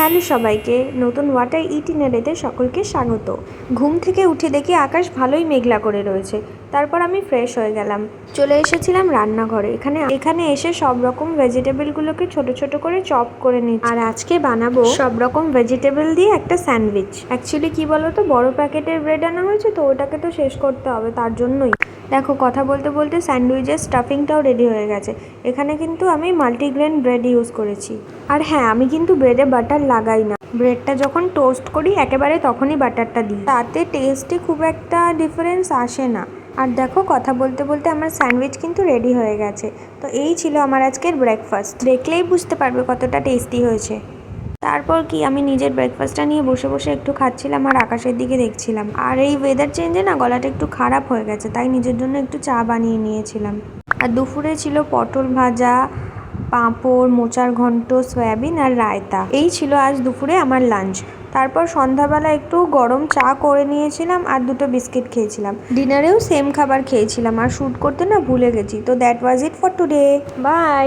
Hello সবাইকে, নতুন water ইটিনারিতে সকলকে স্বাগত। ঘুম থেকে উঠে দেখি আকাশ ভালোই মেঘলা করে রয়েছে। তারপর আমি ফ্রেশ হয়ে গেলাম, চলে এসেছিলাম রান্নাঘরে। এখানে এসে সব রকম ভেজিটেবলগুলোকে ছোট ছোট করে চপ করে নিচ্ছি। আর আজকে বানাবো সব রকম ভেজিটেবল দিয়ে একটা স্যান্ডউইচ। অ্যাকচুয়ালি কি বলতো, বড় প্যাকেটের ব্রেড আনা হয়েছে তো ওটাকে তো শেষ করতে হবে, তার জন্যই। দেখো, কথা বলতে বলতে স্যান্ডউইচের স্টাফিংটাও রেডি হয়ে গেছে। এখানে কিন্তু আমি মাল্টিগ্রেন ব্রেড ইউজ করেছি। আর হ্যাঁ, আমি কিন্তু ব্রেডে বাটার লাগাই না। ব্রেডটা যখন টোস্ট করি একেবারে তখনই বাটারটা দিই, তাতে টেস্টে খুব একটা ডিফারেন্স আসে না। আর দেখো, কথা বলতে বলতে আমার স্যান্ডউইচ কিন্তু রেডি হয়ে গেছে। তো এই ছিল আমার আজকের ব্রেকফাস্ট। দেখলেই বুঝতে পারবে কতটা টেস্টি হয়েছে। তারপর কি, আমি নিজের ব্রেকফাস্টটা নিয়ে বসে বসে একটু খাচ্ছিলাম আর আকাশের দিকে দেখছিলাম। আর এই ওয়েদার চেঞ্জে না গলাটা একটু খারাপ হয়ে গেছে, তাই নিজের জন্য একটু চা বানিয়ে নিয়েছিলাম। আর দুপুরে ছিল পটল ভাজা, পাঁপড়, মোচার ঘন্ট, সয়াবিন আর রায়তা। এই ছিল আজ দুপুরে আমার লাঞ্চ। তারপর সন্ধ্যাবেলা একটু গরম চা করে নিয়েছিলাম আর দুটো বিস্কিট খেয়েছিলাম। ডিনারেও সেম খাবার খেয়েছিলাম আর শ্যুট করতে না ভুলে গেছি। তো that was it for today. By.